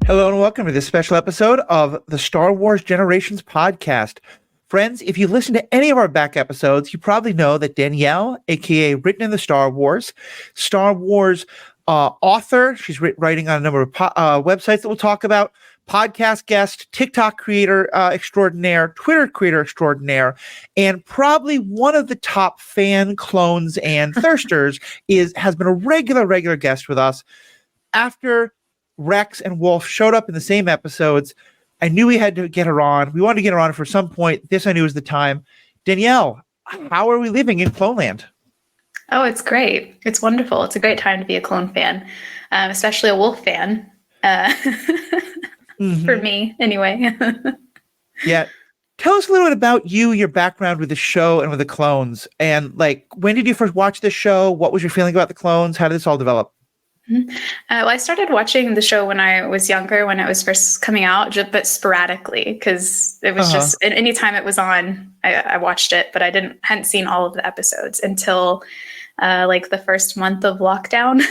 Hello and welcome to this special episode of the Star Wars Generations podcast. Friends, if you listen to any of our back episodes, you probably know that Danielle, aka Written in the Star Wars author, she's writing on a number of websites that we'll talk about, podcast guest, TikTok creator extraordinaire, Twitter creator extraordinaire, and probably one of the top fan clones and thirsters has been a regular guest with us. After Rex and Wolfe showed up in the same episodes, I knew we had to get her on. We wanted to get her on for some point. This I knew was the time. Danielle, how are we living in Clone Land? Oh, it's great. It's wonderful. It's a great time to be a Clone fan, especially a Wolf fan. For me, anyway. Yeah. Tell us a little bit about you, your background with the show and with the clones. And like, when did you first watch this show? What was your feeling about the clones? How did this all develop? Well, I started watching the show when I was younger, when it was first coming out, but sporadically, because it was just anytime it was on, I watched it, but I hadn't seen all of the episodes until like the first month of lockdown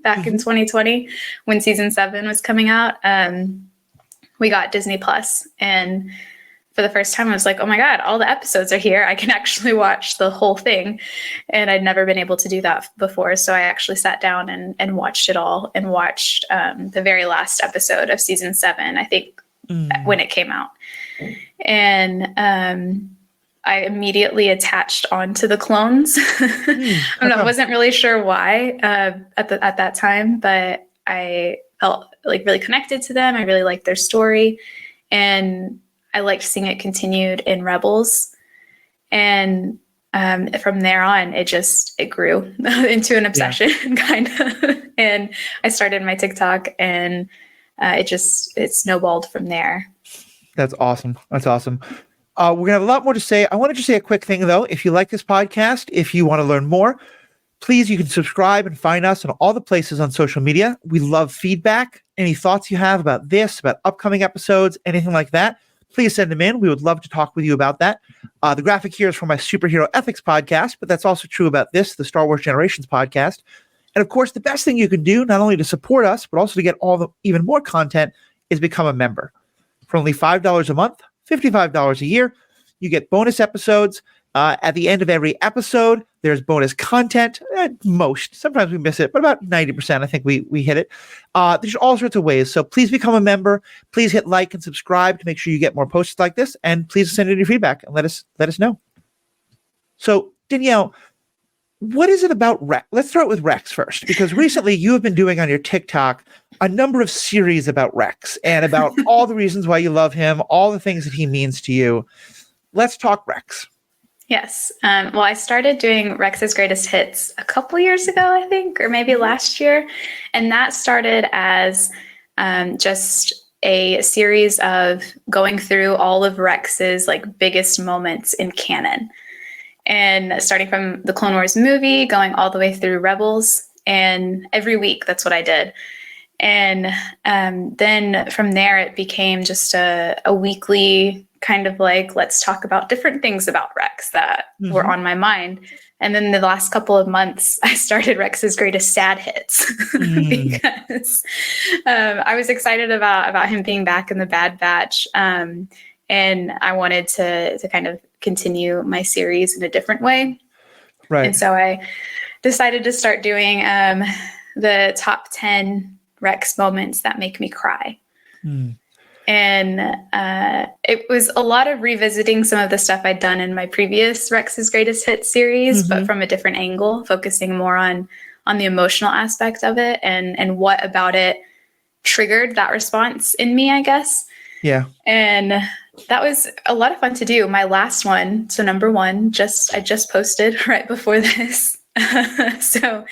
back in 2020, when season 7 was coming out. We got Disney Plus, and for the first time, I was like, oh my God, all the episodes are here. I can actually watch the whole thing. And I'd never been able to do that before. So I actually sat down and watched it all, and watched the very last episode of season 7, I think, when it came out. And I immediately attached onto the clones. I wasn't really sure why at that time, but I felt like really connected to them. I really liked their story. And I liked seeing it continued in Rebels. And from there on, it grew into an obsession, kind of. And I started my TikTok, and it snowballed from there. That's awesome. That's awesome. We're going to have a lot more to say. I want to just say a quick thing, though. If you like this podcast, if you want to learn more, please, you can subscribe and find us on all the places on social media. We love feedback. Any thoughts you have about this, about upcoming episodes, anything like that, please send them in. We would love to talk with you about that. The graphic here is for my Superhero Ethics podcast, but that's also true about this, the Star Wars Generations podcast. And of course, the best thing you can do, not only to support us, but also to get even more content, is become a member. For only $5 a month, $55 a year, you get bonus episodes. At the end of every episode, there's bonus content. Sometimes we miss it, but about 90%, I think we hit it. There's all sorts of ways. So please become a member. Please hit like and subscribe to make sure you get more posts like this. And please send in your feedback and let us know. So Danielle, what is it about Rex? Let's start with Rex first, because recently you have been doing on your TikTok a number of series about Rex and about all the reasons why you love him, all the things that he means to you. Let's talk Rex. Yes. Well, I started doing Rex's Greatest Hits a couple years ago, I think, or maybe last year. And that started as just a series of going through all of Rex's like biggest moments in canon. And starting from the Clone Wars movie, going all the way through Rebels. And every week, that's what I did. And then from there, it became just a weekly kind of like, let's talk about different things about Rex that were on my mind. And then the last couple of months, I started Rex's Greatest Sad Hits because I was excited about him being back in the Bad Batch. And I wanted to kind of continue my series in a different way. Right. And so I decided to start doing the top 10 Rex moments that make me cry. And it was a lot of revisiting some of the stuff I'd done in my previous Rex's Greatest Hits series, but from a different angle, focusing more on the emotional aspect of it and what about it triggered that response in me, I guess. Yeah. And that was a lot of fun to do. My last one, so number 1, I just posted right before this. So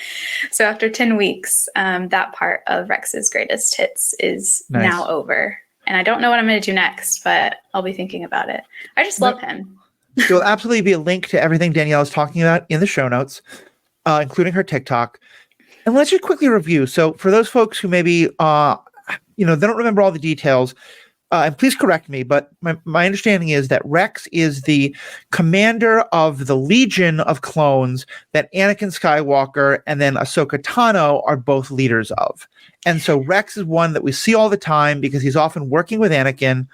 after 10 weeks, that part of Rex's Greatest Hits is now over. And I don't know what I'm going to do next, but I'll be thinking about it. I just love him. There'll absolutely be a link to everything Danielle is talking about in the show notes, including her TikTok. And let's just quickly review. So for those folks who maybe, they don't remember all the details, and please correct me, but my understanding is that Rex is the commander of the Legion of clones that Anakin Skywalker and then Ahsoka Tano are both leaders of. And so Rex is one that we see all the time because he's often working with Anakin,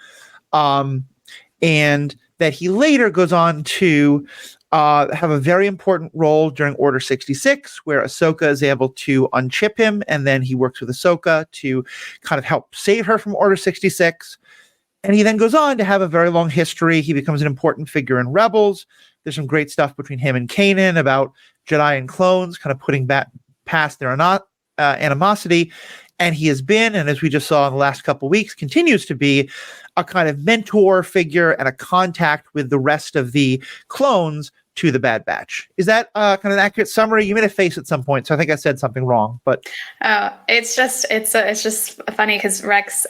and that he later goes on to have a very important role during Order 66, where Ahsoka is able to unchip him, and then he works with Ahsoka to kind of help save her from Order 66. And he then goes on to have a very long history. He becomes an important figure in Rebels. There's some great stuff between him and Kanan about Jedi and clones, kind of putting back past their animosity. And he has been, and as we just saw in the last couple of weeks, continues to be a kind of mentor figure and a contact with the rest of the clones to the Bad Batch. Is that kind of an accurate summary? You made a face at some point, so I think I said something wrong. But it's just funny because Rex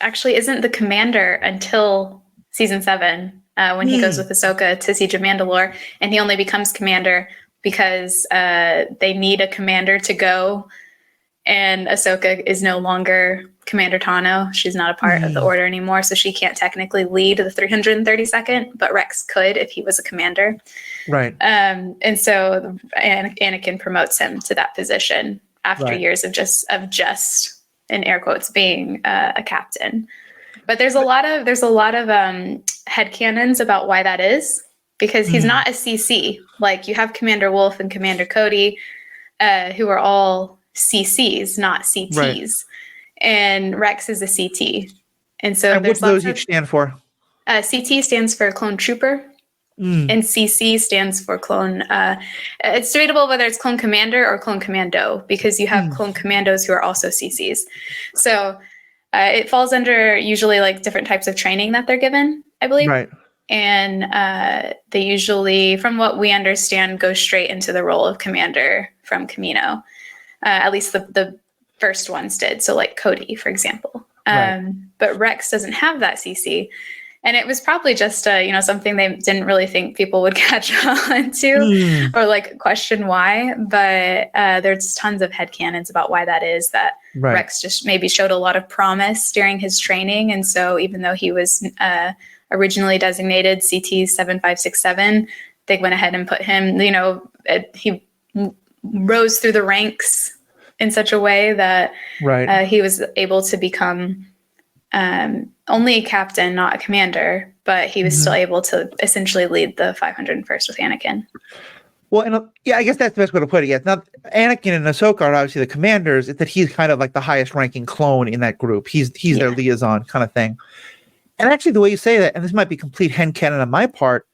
actually isn't the commander until season 7 when he goes with Ahsoka to Siege of Mandalore, and he only becomes commander because they need a commander to go. And Ahsoka is no longer Commander Tano. She's not a part of the Order anymore, so she can't technically lead the 332nd, but Rex could if he was a commander. Right. And so Anakin promotes him to that position after years of just in air quotes being a captain. But there's a lot of headcanons about why that is, because he's not a CC. Like you have Commander Wolfe and Commander Cody, who are all CCs, not CTs. Right. And Rex is a CT. And so what do those each stand for? CT stands for Clone Trooper. And CC stands for Clone. It's debatable whether it's Clone Commander or Clone Commando, because you have Clone Commandos who are also CCs. So it falls under usually like different types of training that they're given, I believe. Right. And they usually, from what we understand, go straight into the role of commander from Camino. At least the first ones did. So like Cody, for example. But Rex doesn't have that CC. And it was probably just something they didn't really think people would catch on to or like question why. But there's tons of headcanons about why that is, that Rex just maybe showed a lot of promise during his training. And so even though he was originally designated CT 7567, they went ahead and put him, he rose through the ranks in such a way that he was able to become only a captain, not a commander, but he was still able to essentially lead the 501st with Anakin. Well, and I guess that's the best way to put it. Yeah, it's not Anakin and Ahsoka are obviously the commanders. It's that he's kind of like the highest ranking clone in that group. He's their liaison kind of thing. And actually, the way you say that, and this might be complete headcanon on my part,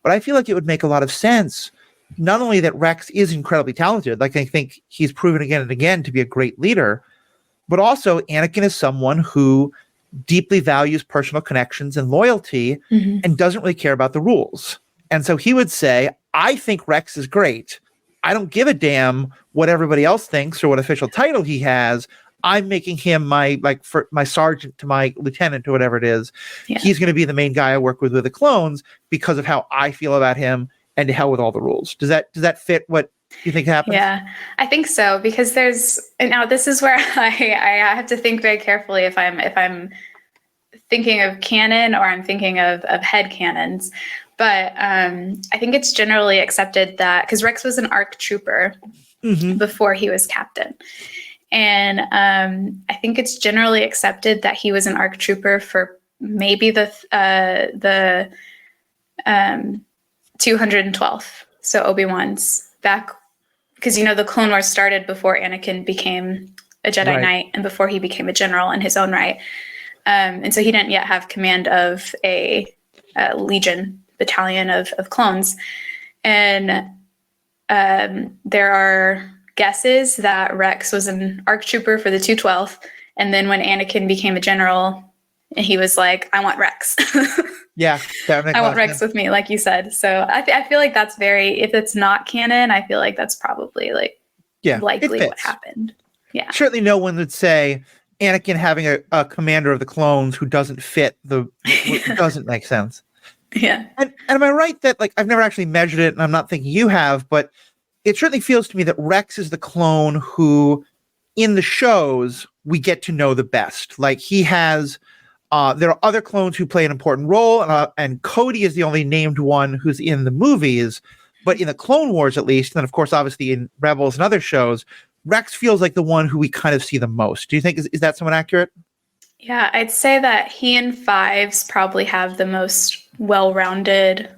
but I feel like it would make a lot of sense. Not only that Rex is incredibly talented, like I think he's proven again and again to be a great leader, but also Anakin is someone who deeply values personal connections and loyalty and doesn't really care about the rules. And so he would say, I think Rex is great. I don't give a damn what everybody else thinks or what official title he has. I'm making him my sergeant to my lieutenant or whatever it is. Yeah. He's going to be the main guy I work with the clones because of how I feel about him, and to hell with all the rules. Does that fit what you think happens? Yeah, I think so, because now this is where I have to think very carefully if I'm thinking of canon or I'm thinking of head canons. But I think it's generally accepted that, because Rex was an ARC trooper before he was captain. And I think it's generally accepted that he was an ARC trooper for maybe the 212th. So Obi-Wan's back, because the Clone Wars started before Anakin became a Jedi Knight and before he became a general in his own right. And so he didn't yet have command of a Legion battalion of clones. And there are guesses that Rex was an ARC trooper for the 212th. And then when Anakin became a general, he was like, I want Rex. Yeah. I want Rex with me, like you said. So I feel like that's if it's not canon, I feel like that's probably likely what happened. Yeah. Certainly no one would say Anakin having a commander of the clones who doesn't fit doesn't make sense. Yeah. And am I right that I've never actually measured it, and I'm not thinking you have, but it certainly feels to me that Rex is the clone who in the shows we get to know the best. Like he has There are other clones who play an important role, and Cody is the only named one who's in the movies. But in the Clone Wars, at least, and then of course, obviously in Rebels and other shows, Rex feels like the one who we kind of see the most. Do you think is that somewhat accurate? Yeah, I'd say that he and Fives probably have the most well-rounded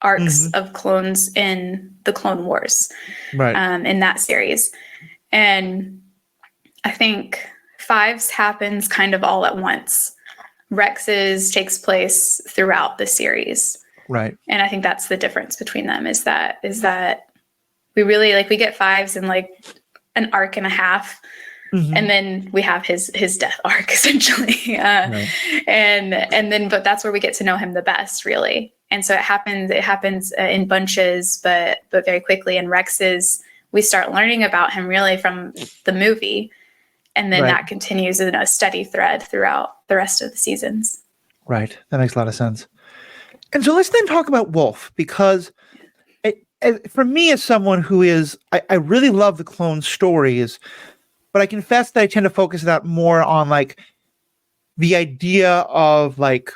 arcs of clones in the Clone Wars, right? In that series. And I think Fives happens kind of all at once. Rex's takes place throughout the series. Right. And I think that's the difference between them is that we really we get Fives in like an arc and a half. And then we have his death arc essentially. Right. And then, but that's where we get to know him the best really. And so it happens in bunches, but very quickly. And Rex's, we start learning about him really from the movie. And then that continues in a steady thread throughout the rest of the seasons. Right. That makes a lot of sense. And so let's then talk about Wolfe, because for me, as someone who is, I really love the clone stories, but I confess that I tend to focus that more on like the idea of like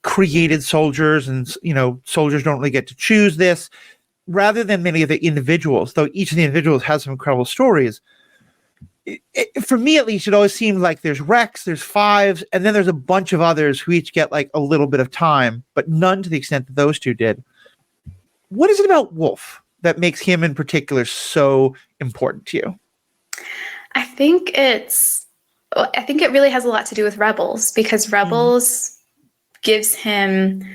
created soldiers, and soldiers don't really get to choose this, rather than many of the individuals, though each of the individuals has some incredible stories. For me, at least, it always seemed like there's Rex, there's Fives, and then there's a bunch of others who each get like a little bit of time, but none to the extent that those two did. What is it about Wolfe that makes him in particular so important to you? I think it really has a lot to do with Rebels, because Rebels gives him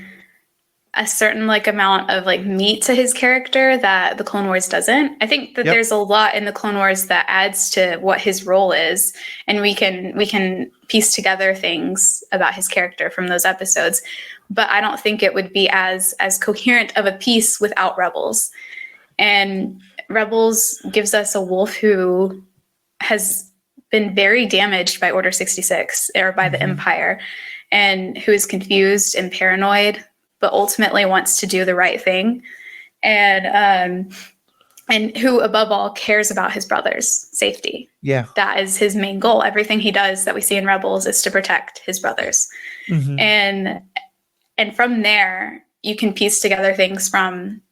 a certain amount of meat to his character that the Clone Wars doesn't. I think that there's a lot in the Clone Wars that adds to what his role is, and we can piece together things about his character from those episodes. But I don't think it would be as coherent of a piece without Rebels. And Rebels gives us a Wolfe who has been very damaged by Order 66 or by the Empire, and who is confused and paranoid, but ultimately wants to do the right thing, and who above all cares about his brother's safety. Yeah, that is his main goal. Everything he does that we see in Rebels is to protect his brothers, and from there you can piece together things from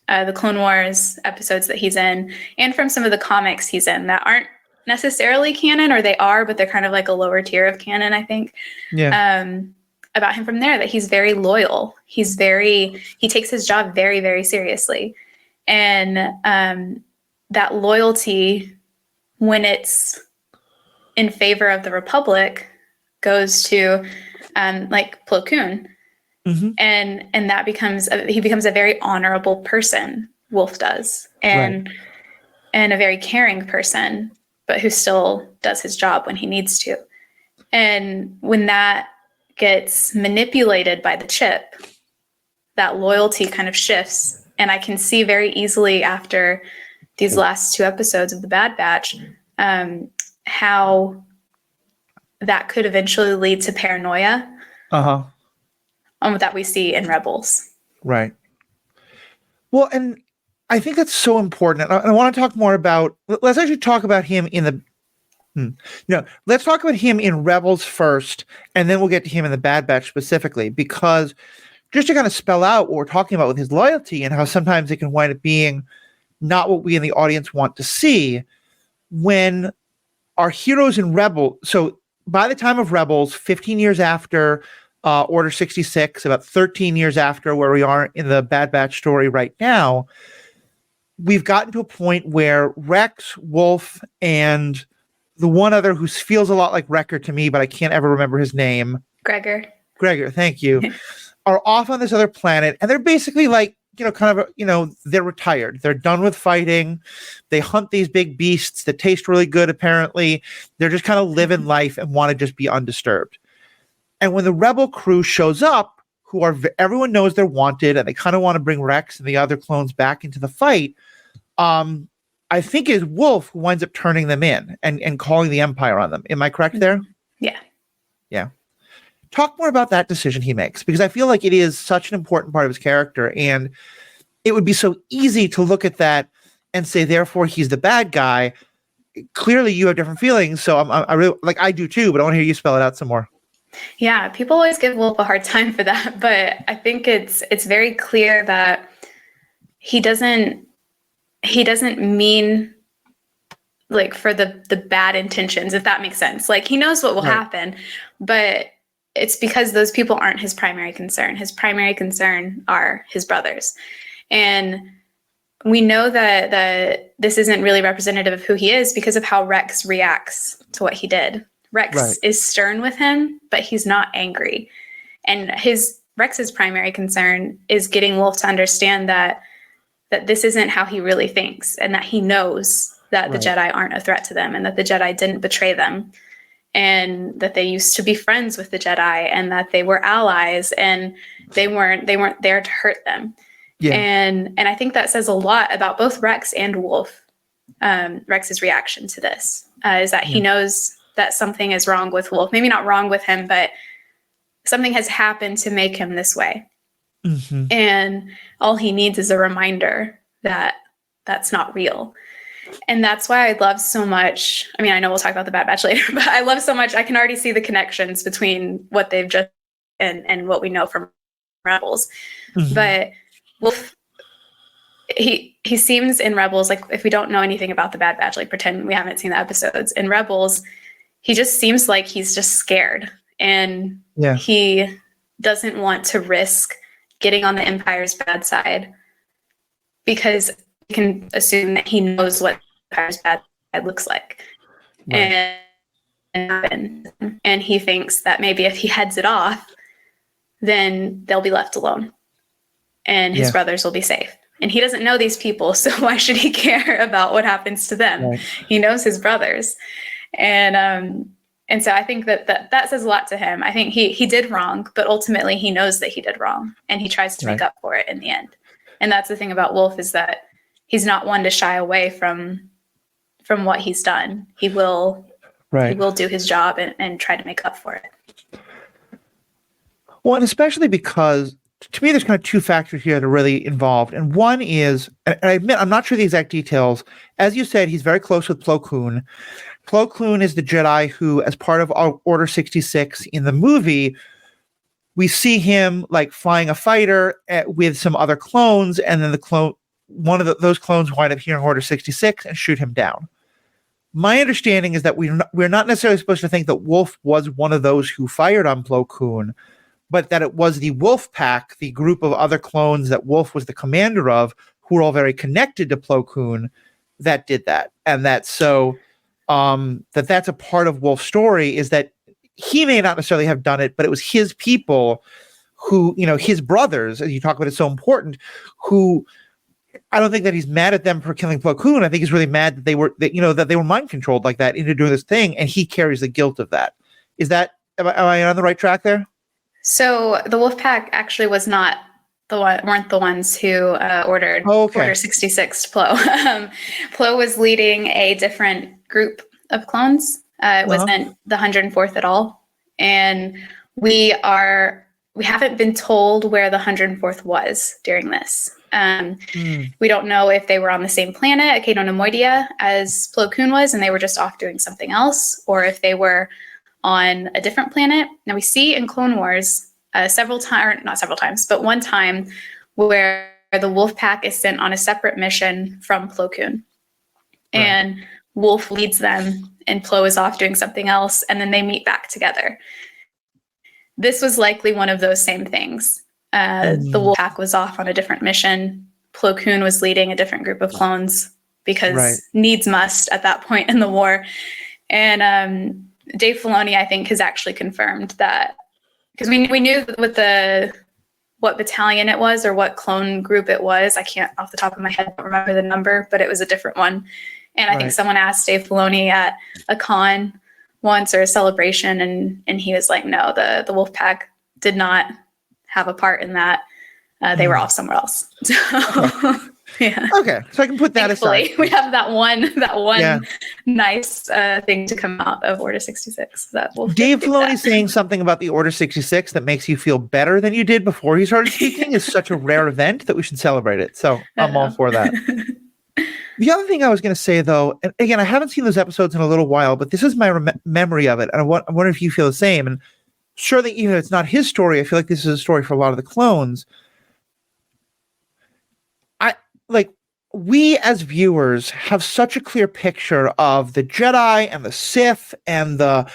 the Clone Wars episodes that he's in, and from some of the comics he's in that aren't necessarily canon, or they are, but they're kind of like a lower tier of canon, I think. About him from there, that he's very loyal. He takes his job very, very seriously. And that loyalty, when it's in favor of the Republic, goes to Plo Koon. And that he becomes a very honorable person, Wolfe does. And a very caring person, but who still does his job when he needs to. And when that gets manipulated by the chip, that loyalty kind of shifts. And I can see very easily after these last two episodes of The Bad Batch, how that could eventually lead to paranoia that we see in Rebels. Right. Well, and I think that's so important. And I want to talk more about, let's actually talk about him in the, let's talk about him in Rebels first, and then we'll get to him in the Bad Batch specifically, because just to kind of spell out what we're talking about with his loyalty and how sometimes it can wind up being not what we in the audience want to see when our heroes in Rebels. So by the time of Rebels, 15 years after Order 66, about 13 years after where we are in the Bad Batch story right now, we've gotten to a point where Rex, Wolfe, and the one other who feels a lot like Wrecker to me, but I can't ever remember his name. Gregor, thank you. Are off on this other planet, and they're basically they're retired. They're done with fighting. They hunt these big beasts that taste really good, apparently. They're just kind of living life and want to just be undisturbed. And when the Rebel crew shows up, everyone knows they're wanted, and they kind of want to bring Rex and the other clones back into the fight, I think it is Wolfe who winds up turning them in and calling the Empire on them. Am I correct there? Yeah. Yeah. Talk more about that decision he makes, because I feel like it is such an important part of his character, and it would be so easy to look at that and say, therefore, he's the bad guy. Clearly, you have different feelings, so I really I do too, but I want to hear you spell it out some more. Yeah, people always give Wolf a hard time for that, but I think it's very clear that he doesn't mean like for the bad intentions, if that makes sense. Like, he knows what will happen, but it's because those people aren't his primary concern. His primary concern are his brothers. And we know that this isn't really representative of who he is because of how Rex reacts to what he did. Rex is stern with him, but he's not angry. And Rex's primary concern is getting Wolf to understand that this isn't how he really thinks, and that he knows that the Jedi aren't a threat to them, and that the Jedi didn't betray them, and that they used to be friends with the Jedi, and that they were allies, and they weren't there to hurt them. Yeah. And I think that says a lot about both Rex and Wolf. Rex's reaction to this is that he knows that something is wrong with Wolf. Maybe not wrong with him, but something has happened to make him this way. Mm-hmm. And all he needs is a reminder that that's not real. And that's why I love so much. I mean, I know we'll talk about the Bad Batch later, but I love so much. I can already see the connections between what they've just and what we know from Rebels. Mm-hmm. But Wolf, he seems in Rebels, like, if we don't know anything about the Bad Batch, like pretend we haven't seen the episodes. In Rebels, he just seems like he's just scared, and he doesn't want to risk getting on the Empire's bad side, because you can assume that he knows what the Empire's bad side looks like. Right. And he thinks that maybe if he heads it off, then they'll be left alone and his brothers will be safe. And he doesn't know these people, so why should he care about what happens to them? Right. He knows his brothers. And so I think that says a lot to him. I think he did wrong, but ultimately he knows that he did wrong, and he tries to make up for it in the end. And that's the thing about Wolf, is that he's not one to shy away from what he's done. He will do his job and try to make up for it. Well, and especially because, to me, there's kind of two factors here that are really involved. And one is, and I admit, I'm not sure the exact details. As you said, he's very close with Plo Koon. Plo Koon is the Jedi who, as part of Order 66 in the movie, we see him like flying a fighter with some other clones, and then one of those clones wind up hearing Order 66 and shoot him down. My understanding is that we're not necessarily supposed to think that Wolf was one of those who fired on Plo Koon, but that it was the Wolf Pack, the group of other clones that Wolf was the commander of, who were all very connected to Plo Koon, that did that. And that's so that's a part of Wolf's story, is that he may not necessarily have done it, but it was his people who, his brothers, as you talk about, it's so important, who, I don't think that he's mad at them for killing Plo Koon. I think he's really mad that they were mind controlled like that into doing this thing, and he carries the guilt of that. Am I on the right track there? So the Wolfpack actually weren't the ones who ordered Order 66 to Plo. Plo was leading a different group of clones. It wasn't the 104th at all. And we haven't been told where the 104th was during this. We don't know if they were on the same planet, Akado Nemoidia, as Plo Koon was, and they were just off doing something else, or if they were on a different planet. Now, we see in Clone Wars not several times, but one time where the Wolf Pack is sent on a separate mission from Plo Koon. Right. And Wolf leads them, and Plo is off doing something else, and then they meet back together. This was likely one of those same things. The Wolf Pack was off on a different mission. Plo Koon was leading a different group of clones because needs must at that point in the war. And Dave Filoni, I think, has actually confirmed that, because we knew what battalion it was or what clone group it was. I can't off the top of my head remember the number, but it was a different one. And I think someone asked Dave Filoni at a con once, or a celebration, and he was like, no, the Wolfpack did not have a part in that. They were off somewhere else. So, yeah. Okay, so I can put that aside. We have that one nice thing to come out of Order 66. That Dave Filoni saying something about the Order 66 that makes you feel better than you did before he started speaking is such a rare event that we should celebrate it. So I'm all for that. The other thing I was going to say, though, and again, I haven't seen those episodes in a little while, but this is my memory of it, and I wonder if you feel the same. And certainly, even though it's not his story, I feel like this is a story for a lot of the clones. Like, we as viewers have such a clear picture of the Jedi and the Sith and the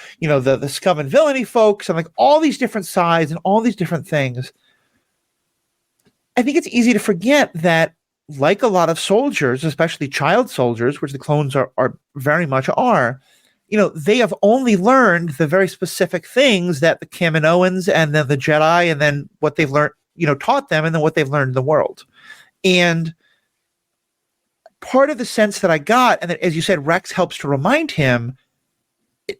scum and villainy folks and like all these different sides and all these different things. I think it's easy to forget that, like a lot of soldiers, especially child soldiers, which the clones are very much are, they have only learned the very specific things that the Kaminoans and then the Jedi and then what they've learned, taught them, and then what they've learned in the world. And part of the sense that I got, and that, as you said, Rex helps to remind him,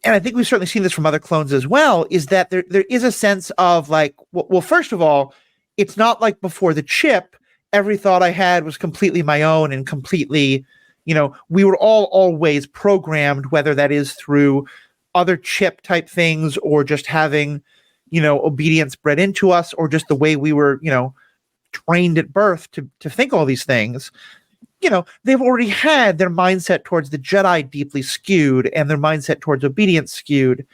and I think we've certainly seen this from other clones as well, is that there is a sense of like, well, first of all, it's not like before the chip, every thought I had was completely my own and completely, we were all always programmed, whether that is through other chip type things or just having, obedience bred into us, or just the way we were, trained at birth to think all these things. They've already had their mindset towards the Jedi deeply skewed and their mindset towards obedience skewed,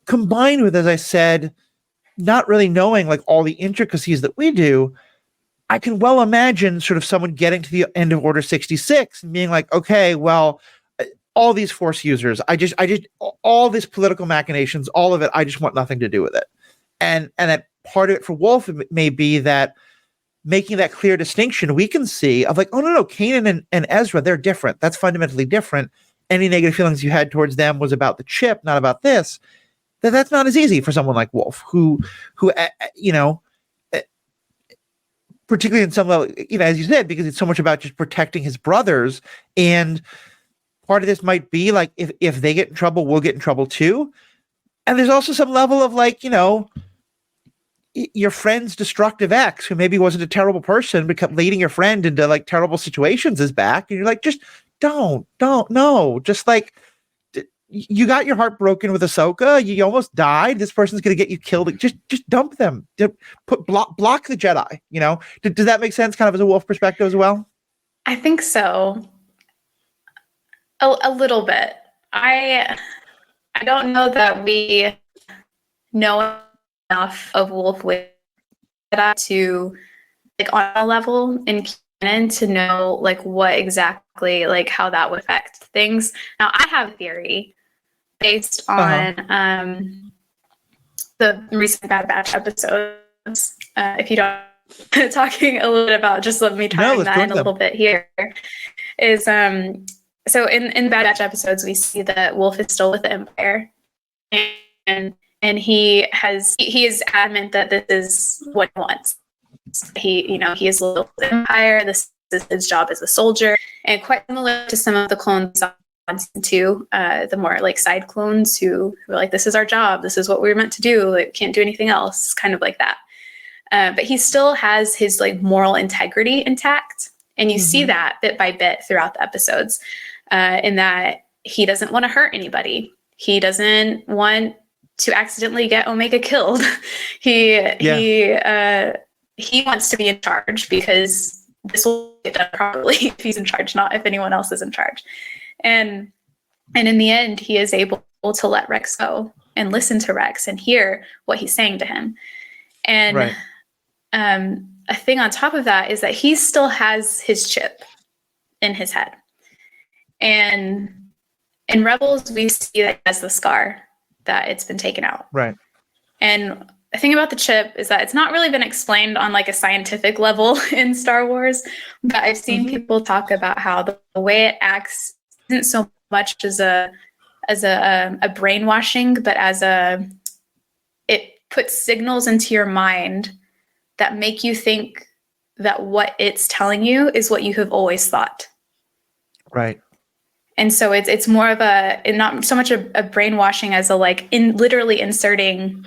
combined with, as I said, not really knowing like all the intricacies that we do. I can well imagine sort of someone getting to the end of Order 66 and being like, okay, well, all these Force users, I just all this political machinations, all of it, I just want nothing to do with it. And that part of it for Wolfe may be that making that clear distinction we can see of like, oh, no, Kanan and Ezra, they're different. That's fundamentally different. Any negative feelings you had towards them was about the chip, not about this. That's not as easy for someone like Wolfe, who particularly in some level, as you said, because it's so much about just protecting his brothers. And part of this might be like, if they get in trouble, we'll get in trouble too. And there's also some level of like, your friend's destructive ex, who maybe wasn't a terrible person, but kept leading your friend into like terrible situations, is back. And you're like, just don't, no. Just like, you got your heart broken with Ahsoka. You almost died. This person's going to get you killed. Just dump them. Block the Jedi. Does that make sense? Kind of as a Wolfe perspective as well. I think so. A little bit. I don't know that we know enough of Wolfe with that to like on a level in canon to know like what exactly like how that would affect things. Now I have a theory based on the recent Bad Batch episodes. If you don't talking a little bit about, just let me tie that in a little bit here, is so in Bad Batch episodes we see that Wolfe is still with the Empire, and he is adamant that this is what he wants. He is loyal to the Empire. This is his job as a soldier, and quite similar to some of the clones on season 2, the more like side clones who were like, this is our job, this is what we were meant to do, like can't do anything else, kind of like that. But he still has his like moral integrity intact, and you see that bit by bit throughout the episodes, in that he doesn't want to hurt anybody. He doesn't want to accidentally get Omega killed. He wants to be in charge because this will get done properly if he's in charge, not if anyone else is in charge. And in the end, he is able to let Rex go and listen to Rex and hear what he's saying to him. And a thing on top of that is that he still has his chip in his head. And in Rebels, we see that as the scar, that it's been taken out. Right. And the thing about the chip is that it's not really been explained on like a scientific level in Star Wars, but I've seen people talk about how the way it acts isn't so much as a brainwashing, but as it puts signals into your mind that make you think that what it's telling you is what you have always thought. Right. And so it's more of not so much a brainwashing as a like literally inserting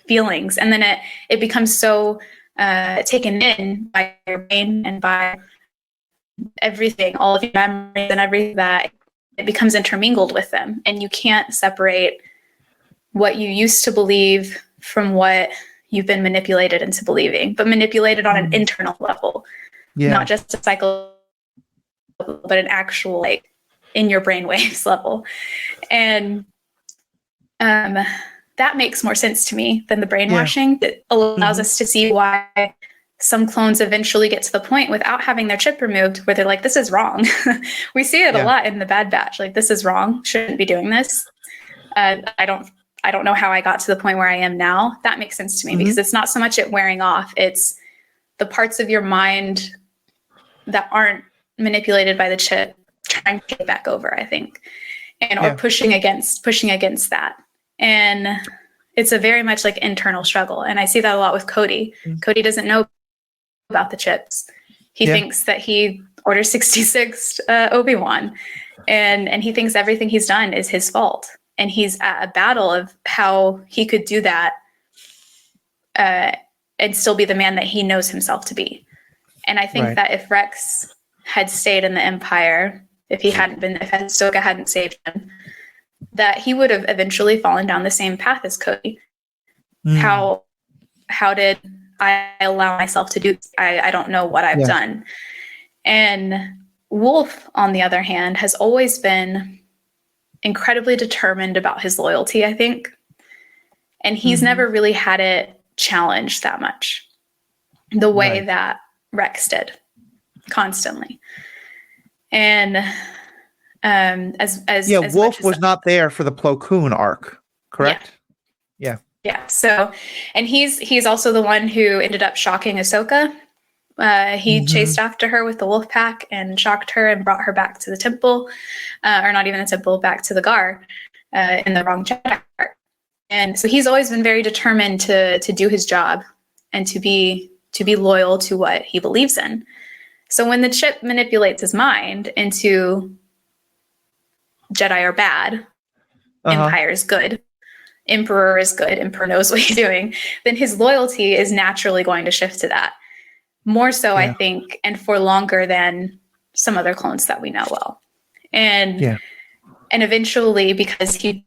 feelings, and then it becomes so taken in by your brain and by everything, all of your memories and everything, that it becomes intermingled with them, and you can't separate what you used to believe from what you've been manipulated into believing, but manipulated on an internal level, not just a cycle, but an actual like in your brain waves level. And that makes more sense to me than the brainwashing. That allows us to see why some clones eventually get to the point without having their chip removed where they're like, this is wrong. We see it a lot in the Bad Batch. Like, this is wrong. Shouldn't be doing this. I don't know how I got to the point where I am now. That makes sense to me because it's not so much it wearing off. It's the parts of your mind that aren't manipulated by the chip trying to get back over, I think, and or pushing against that. And it's a very much like internal struggle. And I see that a lot with Cody. Cody doesn't know about the chips. He thinks that he ordered 66 Obi-Wan, and he thinks everything he's done is his fault. And he's at a battle of how he could do that and still be the man that he knows himself to be. And I think that if Rex had stayed in the Empire, if Ahsoka hadn't saved him, that he would have eventually fallen down the same path as Cody. How did I allow myself to do this? I don't know what I've done. And Wolfe, on the other hand, has always been incredibly determined about his loyalty, I think. And he's never really had it challenged that much the way that Rex did constantly. And as Wolfe was not there for the Plo Koon arc, correct? Yeah. So, and he's also the one who ended up shocking Ahsoka. He chased after her with the wolf pack and shocked her and brought her back to the temple, or not even the temple, back to the Gar in the wrong Jedi part. And so he's always been very determined to do his job and to be loyal to what he believes in. So when the chip manipulates his mind into Jedi are bad, Empire is good, Emperor is good, Emperor knows what he's doing, then his loyalty is naturally going to shift to that. More so, I think, and for longer than some other clones that we know well. And eventually, because he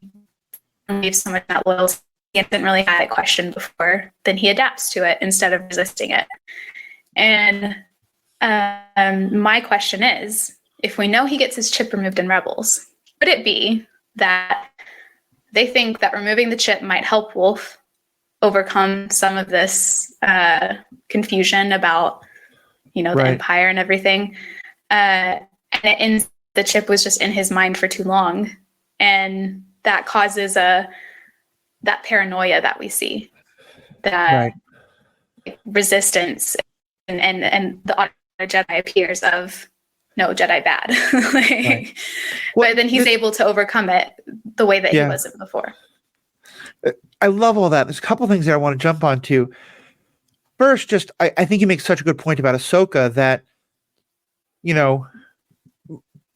believes so much in that loyalty, he hasn't really had it questioned before, then he adapts to it instead of resisting it. And my question is, if we know he gets his chip removed in Rebels, could it be that they think that removing the chip might help Wolfe overcome some of this confusion about, the Empire and everything? And the chip was just in his mind for too long. And that causes that paranoia that we see, that resistance and the auto Jedi appears of, no, Jedi bad. But then he's able to overcome it the way that he wasn't before. I love all that. There's a couple things there I want to jump onto. First, I think you make such a good point about Ahsoka that,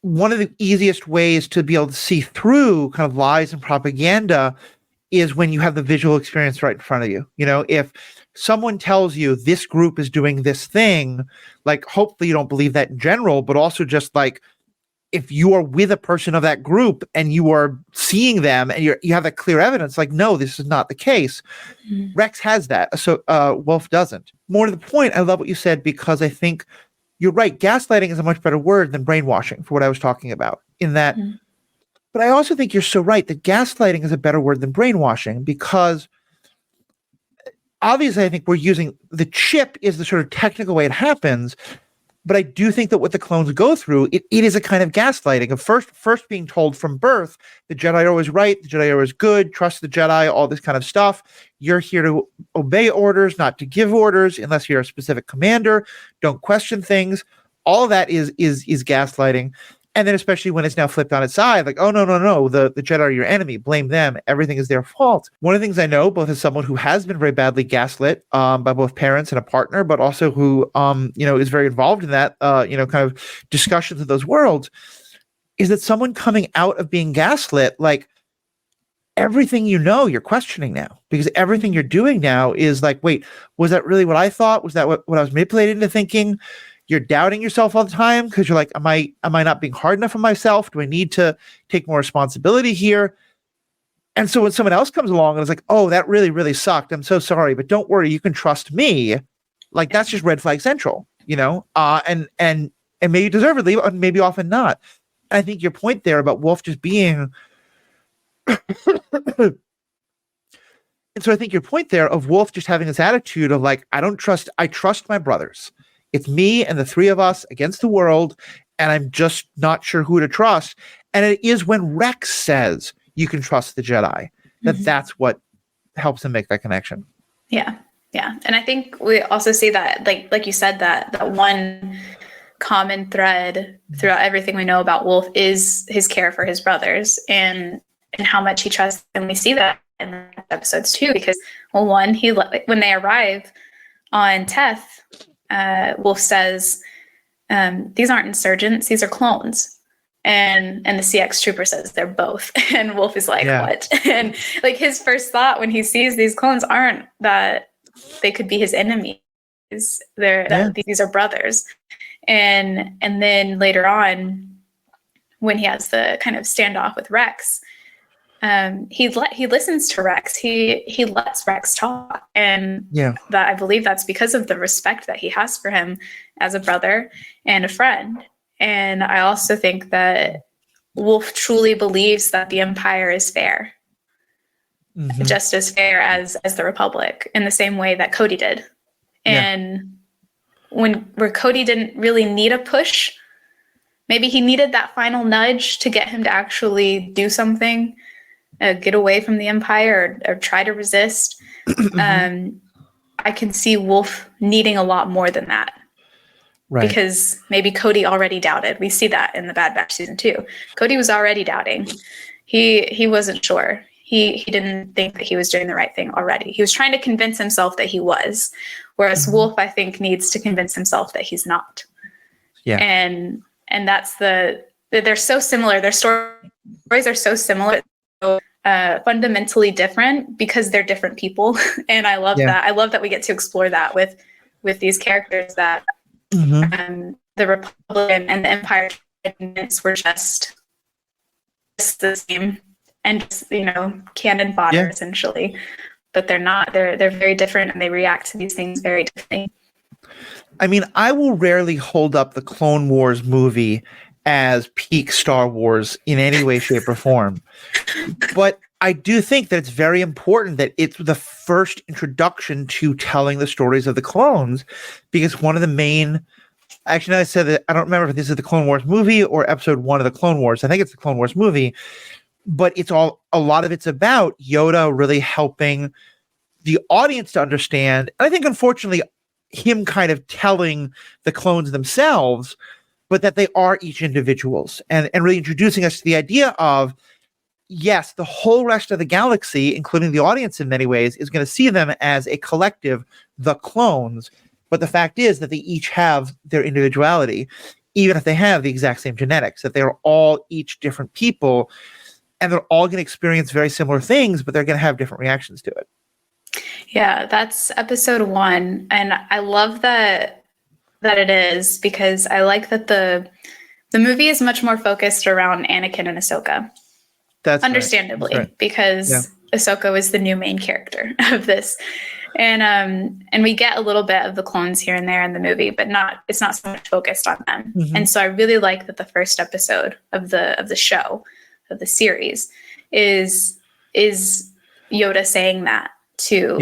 one of the easiest ways to be able to see through kind of lies and propaganda is when you have the visual experience right in front of you. If someone tells you this group is doing this thing, like, hopefully you don't believe that in general, but also just like, if you are with a person of that group and you are seeing them and you have that clear evidence, like, no, this is not the case. Rex has that. So Wolfe doesn't. More to the point, I love what you said, because I think you're right. Gaslighting is a much better word than brainwashing for what I was talking about in that. But I also think you're so right that gaslighting is a better word than brainwashing, because obviously I think we're using the chip is the sort of technical way it happens. But I do think that what the clones go through, it is a kind of gaslighting of first being told from birth, the Jedi are always right, the Jedi are always good, trust the Jedi, all this kind of stuff. You're here to obey orders, not to give orders unless you're a specific commander. Don't question things. All of that is gaslighting. And then especially when it's now flipped on its side, like, oh, no, the Jedi are your enemy. Blame them. Everything is their fault. One of the things I know, both as someone who has been very badly gaslit by both parents and a partner, but also who, is very involved in that, kind of discussions of those worlds, is that someone coming out of being gaslit, like, everything you're questioning now, because everything you're doing now is like, wait, was that really what I thought? Was that what I was manipulated into thinking? You're doubting yourself all the time because you're like, am I not being hard enough on myself? Do I need to take more responsibility here? And so when someone else comes along and is like, oh, that really, really sucked, I'm so sorry, but don't worry, you can trust me. Like, that's just red flag central, and maybe deservedly, and maybe often not. And I think your point there about Wolfe just being And so I think your point there of Wolf just having this attitude of like, I trust my brothers. It's me and the three of us against the world, and I'm just not sure who to trust. And it is when Rex says you can trust the Jedi that's what helps him make that connection. Yeah. Yeah. And I think we also see that, like you said, that one common thread throughout everything we know about Wolf is his care for his brothers and how much he trusts them. We see that in the episodes too, because one, when they arrive on Teth, Wolf says, these aren't insurgents, these are clones. And the CX trooper says they're both. And Wolf is like, what? And like his first thought when he sees these clones aren't that they could be his enemies. These are brothers. And then later on, when he has the kind of standoff with Rex, he listens to Rex. He lets Rex talk, and that I believe that's because of the respect that he has for him as a brother and a friend. And I also think that Wolf truly believes that the Empire is fair, just as fair as the Republic, in the same way that Cody did. And where Cody didn't really need a push, maybe he needed that final nudge to get him to actually do something, get away from the Empire or try to resist. I can see Wolf needing a lot more than that. Right. Because maybe Cody already doubted. We see that in the Bad Batch season 2. Cody was already doubting. He wasn't sure. He didn't think that he was doing the right thing already. He was trying to convince himself that he was. Whereas Wolf, I think, needs to convince himself that he's not. Yeah. And that's they're so similar. Their stories are so similar, so fundamentally different because they're different people. And I love that. I love that we get to explore that with these characters that the Republic and the Empire were just the same and just, cannon fodder essentially. But they're not. They're very different, and they react to these things very differently. I mean, I will rarely hold up the Clone Wars movie as peak Star Wars in any way, shape, or form. But I do think that it's very important that it's the first introduction to telling the stories of the clones, because one of the main... Actually, I said that I don't remember if this is the Clone Wars movie or episode 1 of the Clone Wars. I think it's the Clone Wars movie. But a lot of it's about Yoda really helping the audience to understand. And I think, unfortunately, him kind of telling the clones themselves, but that they are each individuals and really introducing us to the idea of, yes, the whole rest of the galaxy, including the audience in many ways, is going to see them as a collective, the clones. But the fact is that they each have their individuality, even if they have the exact same genetics, that they're all each different people. And they're all going to experience very similar things, but they're going to have different reactions to it. Yeah, that's episode 1. And I love that it is, because I like that the movie is much more focused around Anakin and Ahsoka. That's understandably, right. Because Ahsoka was the new main character of this. And we get a little bit of the clones here and there in the movie, but it's not so much focused on them. And so I really like that the first episode of the show, of the series, is Yoda saying that to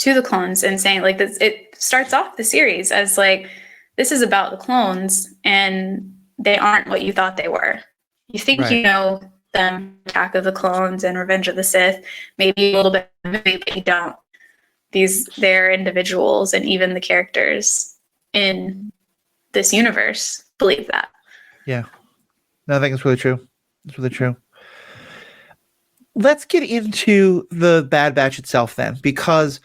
the clones, and saying like this. It starts off the series as like, this is about the clones, and they aren't what you thought they were. You think you know them, Attack of the Clones and Revenge of the Sith, maybe a little bit, but you don't. They're individuals, and even the characters in this universe believe that. Yeah, no, I think it's really true. It's really true. Let's get into the Bad Batch itself then, because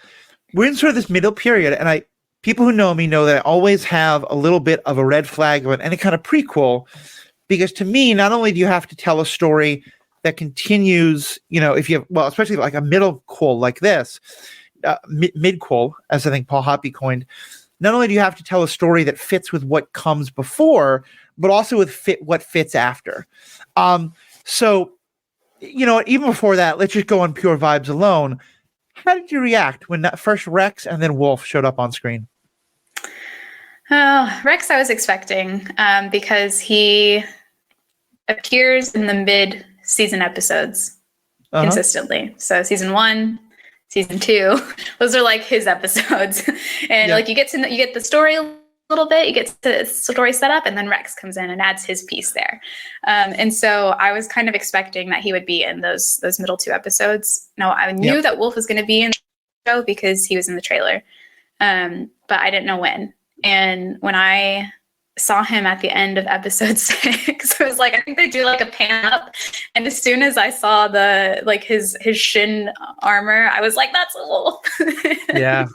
we're in sort of this middle period, and people who know me know that I always have a little bit of a red flag of any kind of prequel, because to me, not only do you have to tell a story that continues, if you have, well, especially like a middle quel like this, mid-quel, as I think Paul Hoppy coined, not only do you have to tell a story that fits with what comes before, but also with what fits after. So, even before that, let's just go on pure vibes alone. How did you react when first Rex and then Wolf showed up on screen? Rex I was expecting, because he appears in the mid-season episodes consistently. So season 1, season 2. Those are like his episodes. And like you get the story a little bit, you get to the story set up, and then Rex comes in and adds his piece there. And so I was kind of expecting that he would be in those middle 2 episodes. No, I knew that Wolfe was going to be in the show because he was in the trailer. But I didn't know when. And when I saw him at the end of episode 6, I was like, I think they do like a pan up. And as soon as I saw the like his shin armor, I was like, that's a Wolf. Yeah.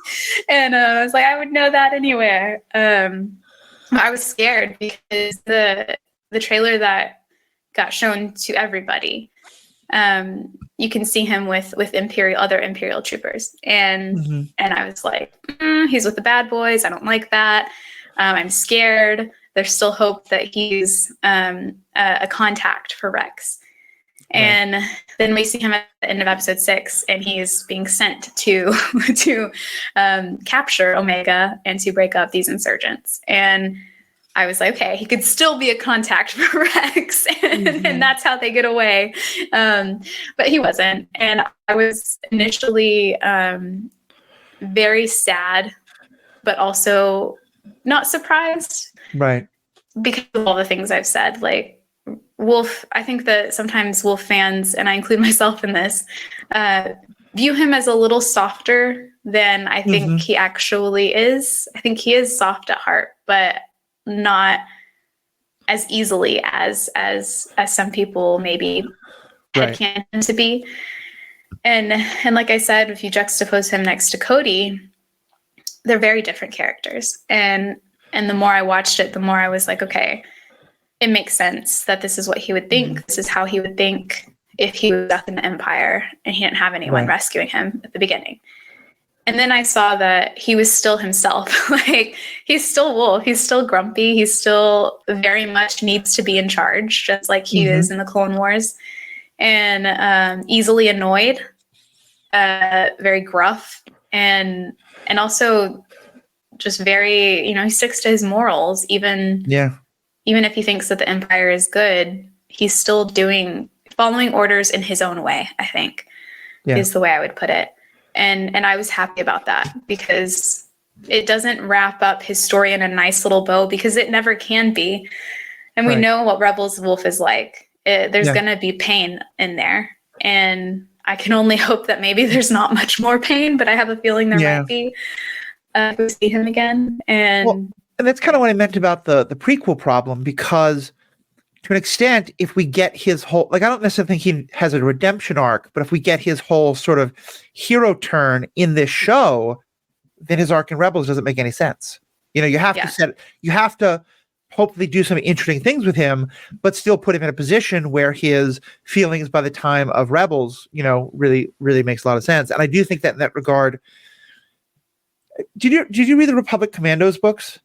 And I was like, I would know that anywhere. I was scared because the trailer that got shown to everybody, you can see him with other Imperial troopers, and I was like, he's with the bad boys. I don't like that. I'm scared. There's still hope that he's a contact for Rex. And then we see him at the end of episode 6, and he's being sent to capture Omega and to break up these insurgents. And I was like, okay, he could still be a contact for Rex, and that's how they get away. But he wasn't. And I was initially very sad, but also not surprised. Right. Because of all the things I've said. Like, Wolfe, I think that sometimes Wolfe fans, and I include myself in this, view him as a little softer than I think he actually is. I think he is soft at heart, but not as easily as some people maybe can him to be. And like I said, if you juxtapose him next to Cody, they're very different characters. And the more I watched it, the more I was like, okay, it makes sense that this is what he would think. This is how he would think if he was up in the Empire and he didn't have anyone rescuing him at the beginning. And then I saw that he was still himself. Like, he's still Wolfe. He's still grumpy. He still very much needs to be in charge, just like he is in the Clone Wars. And easily annoyed, very gruff, and also just very, he sticks to his morals. Even if he thinks that the Empire is good, he's still following orders in his own way, I think, is the way I would put it. And I was happy about that, because it doesn't wrap up his story in a nice little bow, because it never can be. And we know what Rebels Wolfe is like. There's going to be pain in there. And I can only hope that maybe there's not much more pain, but I have a feeling there might be if we see him again. And that's kind of what I meant about the prequel problem, because to an extent, if we get his whole, like, I don't necessarily think he has a redemption arc, but if we get his whole sort of hero turn in this show, then his arc in Rebels doesn't make any sense. You have to hopefully do some interesting things with him, but still put him in a position where his feelings by the time of Rebels, really, really makes a lot of sense. And I do think that in that regard, did you read the Republic Commandos books?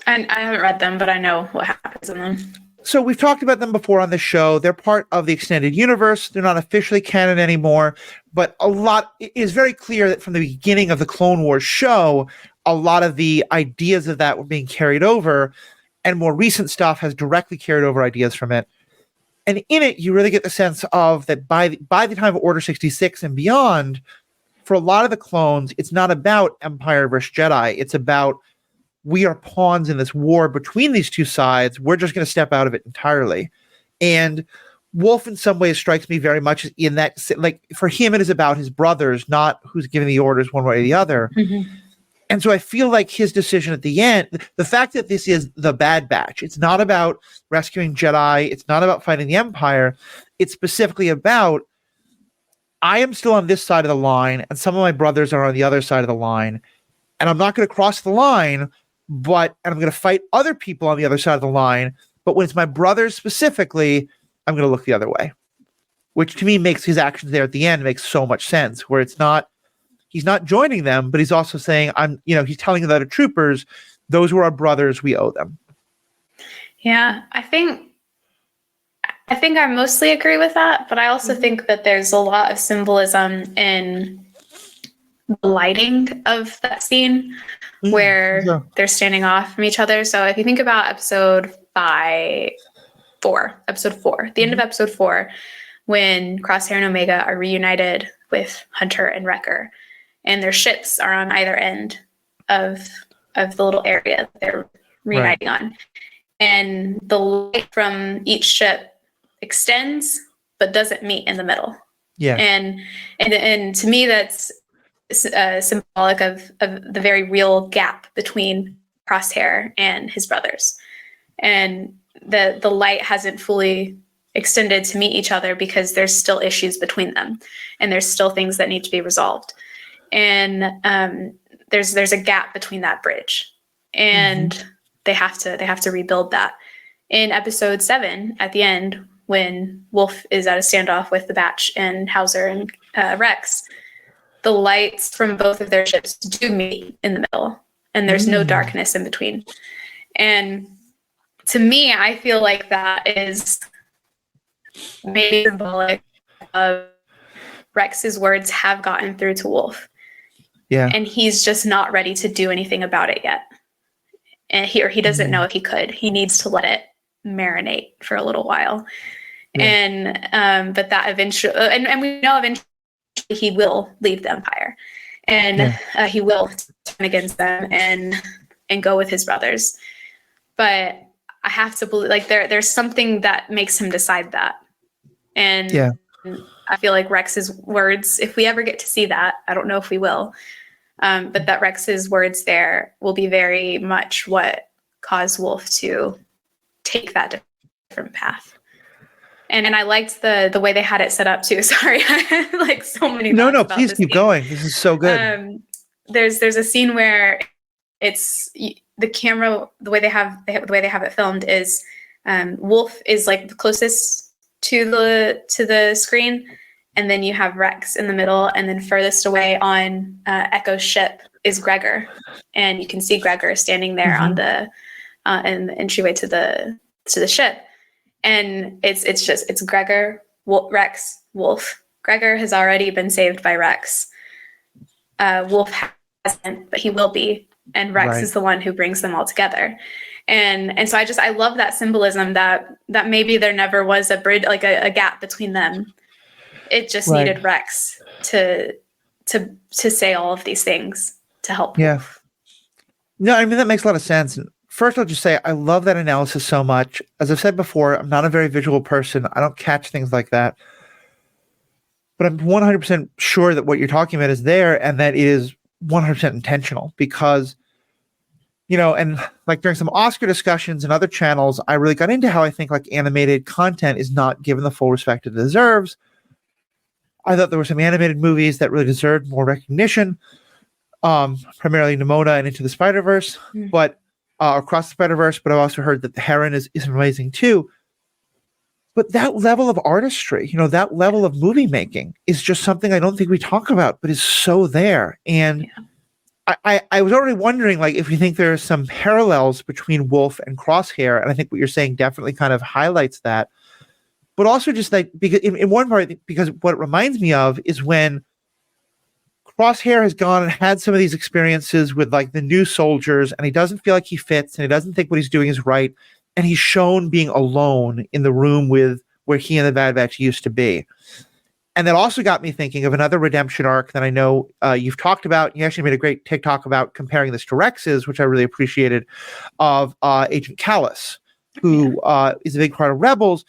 And I haven't read them, but I know what happens in them. So we've talked about them before on the show. They're part of the extended universe. They're not officially canon anymore, but it is very clear that from the beginning of the Clone Wars show, a lot of the ideas of that were being carried over, and more recent stuff has directly carried over ideas from it. And in it, you really get the sense of that by the time of Order 66 and beyond, for a lot of the clones, it's not about Empire versus Jedi. It's about, we are pawns in this war between these two sides. We're just going to step out of it entirely. And Wolfe in some ways strikes me very much in that, like, for him, it is about his brothers, not who's giving the orders one way or the other. And so I feel like his decision at the end, the fact that this is the Bad Batch, it's not about rescuing Jedi. It's not about fighting the Empire. It's specifically about, I am still on this side of the line, and some of my brothers are on the other side of the line, and I'm not going to cross the line, and I'm going to fight other people on the other side of the line. But when it's my brothers specifically, I'm going to look the other way, which to me makes his actions there at the end makes so much sense, where he's not joining them, but he's also saying, he's telling the other troopers, those who are our brothers, we owe them. Yeah. I think I mostly agree with that, but I also think that there's a lot of symbolism in the lighting of that scene where they're standing off from each other. So if you think about episode 4, the end of episode 4, when Crosshair and Omega are reunited with Hunter and Wrecker, and their ships are on either end of the little area that they're reuniting on. And the light from each ship extends but doesn't meet in the middle. Yeah. And to me, that's symbolic of the very real gap between Crosshair and his brothers. And the light hasn't fully extended to meet each other because there's still issues between them, and there's still things that need to be resolved. And there's a gap between that bridge, and they have to rebuild that. In episode 7, at the end, when Wolf is at a standoff with the Batch and Hauser and Rex, the lights from both of their ships do meet in the middle, and there's no darkness in between. And to me, I feel like that is maybe symbolic of Rex's words have gotten through to Wolf. Yeah. And he's just not ready to do anything about it yet. And he doesn't know if he could. He needs to let it marinate for a little while. Yeah. And but that eventually, and we know eventually he will leave the Empire, and he will turn against them and go with his brothers. But I have to believe, like, there's something that makes him decide that. And I feel like Rex's words, if we ever get to see that, I don't know if we will, but that Rex's words there will be very much what caused Wolf to take that different path. And I liked the way they had it set up too. Sorry, I had like so many. No, please keep going. This is so good. There's a scene where it's the camera, the way they have it filmed is Wolf is like the closest to the screen, and then you have Rex in the middle, and then furthest away on Echo's ship is Gregor, and you can see Gregor standing there on the in the entryway to the ship. And it's Gregor, Rex, Wolf. Gregor has already been saved by Rex. Wolf hasn't, but he will be. And Rex is the one who brings them all together. And so I love that symbolism that maybe there never was a bridge, like a gap between them. It just needed Rex to say all of these things to help Wolf. No, I mean, that makes a lot of sense. First, I'll just say I love that analysis so much. As I've said before, I'm not a very visual person. I don't catch things like that. But I'm 100% sure that what you're talking about is there, and that is 100% intentional, because, and like during some Oscar discussions and other channels, I really got into how I think like animated content is not given the full respect it deserves. I thought there were some animated movies that really deserved more recognition, primarily Nimona and Into the Spider-Verse, but Across the Spider-Verse, but I've also heard that The Heron is amazing too. But that level of artistry, that level of movie making is just something I don't think we talk about, but is so there. And I was already wondering, like, if you think there are some parallels between Wolf and Crosshair, and I think what you're saying definitely kind of highlights that. But also just like, because in one part, because what it reminds me of is when Crosshair has gone and had some of these experiences with like the new soldiers, and he doesn't feel like he fits, and he doesn't think what he's doing is right. And he's shown being alone in the room with where he and the Bad Batch used to be. And that also got me thinking of another redemption arc that I know you've talked about. You actually made a great TikTok about comparing this to Rex's, which I really appreciated, of Agent Callus, who is a big part of Rebels,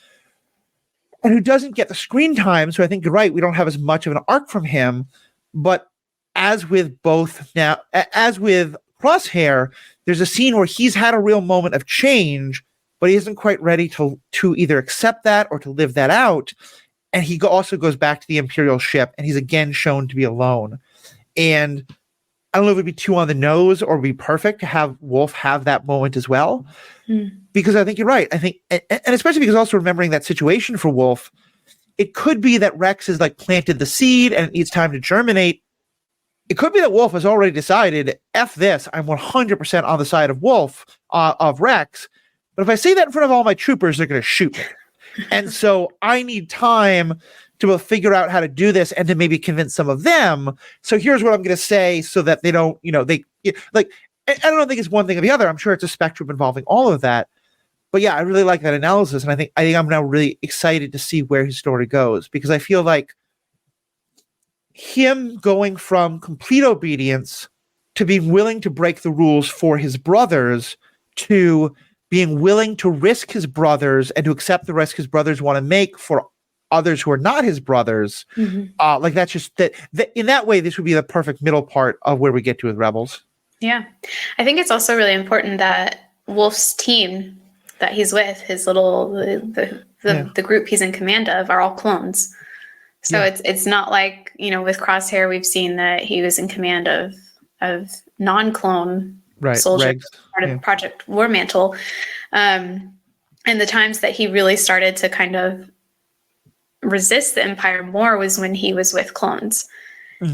and who doesn't get the screen time. So I think you're right. We don't have as much of an arc from him. But as with Crosshair, there's a scene where he's had a real moment of change, but he isn't quite ready to either accept that or to live that out. And he also goes back to the Imperial ship, and he's again shown to be alone. And I don't know if it'd be too on the nose or be perfect to have Wolf have that moment as well, because I think you're right. I think, and especially because also remembering that situation for Wolf, it could be that Rex has like planted the seed and it needs time to germinate. It could be that Wolf has already decided, F this, I'm 100% on the side of Wolf, of Rex. But if I say that in front of all my troopers, they're going to shoot me. And so I need time to both figure out how to do this and to maybe convince some of them. So here's what I'm going to say so that they don't, I don't think it's one thing or the other. I'm sure it's a spectrum involving all of that. But yeah, I really like that analysis. And I think I'm now really excited to see where his story goes, because I feel like him going from complete obedience to being willing to break the rules for his brothers to being willing to risk his brothers and to accept the risk his brothers want to make for others who are not his brothers. Like that's just that in that way, this would be the perfect middle part of where we get to with Rebels. Yeah. I think it's also really important that Wolfe's team that he's with, his little, the group he's in command of are all clones. So it's not like, with Crosshair, we've seen that he was in command of non-clone soldiers, part of Project War Mantle. And the times that he really started to kind of resist the Empire more was when he was with clones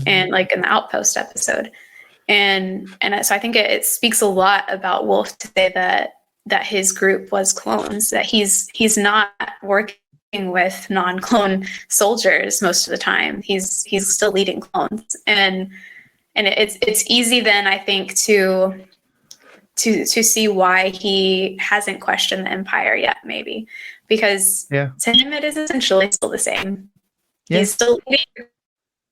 and like in the Outpost episode. And so I think it speaks a lot about Wolfe to say that his group was clones, that he's not working with non-clone soldiers most of the time. He's still leading clones. And it's easy then, I think, to see why he hasn't questioned the Empire yet, maybe. Because to him it is essentially still the same. He's still leading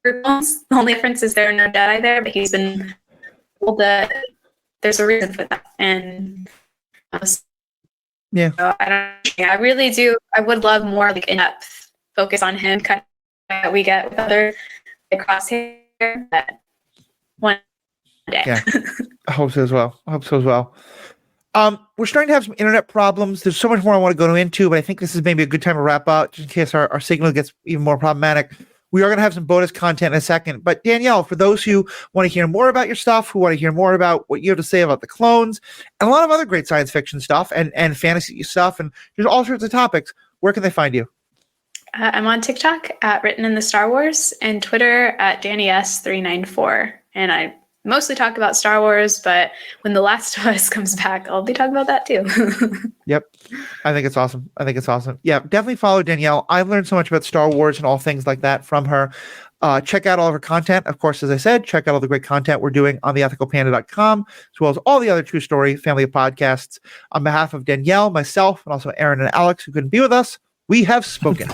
group clones. The only difference is there are no Jedi there, but he's been told that there's a reason for that. And so I really do. I would love more like in-depth focus on him, kind of that we get with other Crosshair. But one day. Yeah, I hope so as well. We're starting to have some internet problems. There's so much more I want to go into, but I think this is maybe a good time to wrap up, just in case our signal gets even more problematic. We are going to have some bonus content in a second. But Danielle, for those who want to hear more about your stuff, who want to hear more about what you have to say about the clones, and a lot of other great science fiction stuff and fantasy stuff, and there's all sorts of topics, where can they find you? I'm on TikTok at Written in the Star Wars and Twitter at DannyS394. And I mostly talk about Star Wars, but when The Last of Us comes back, I'll be talking about that too. Yep. I think it's awesome. Yeah, definitely follow Danielle. I've learned so much about Star Wars and all things like that from her. Check out all of her content. Of course, as I said, check out all the great content we're doing on theethicalpanda.com, as well as all the other True Story family of podcasts. On behalf of Danielle, myself, and also Aaron and Alex, who couldn't be with us, we have spoken.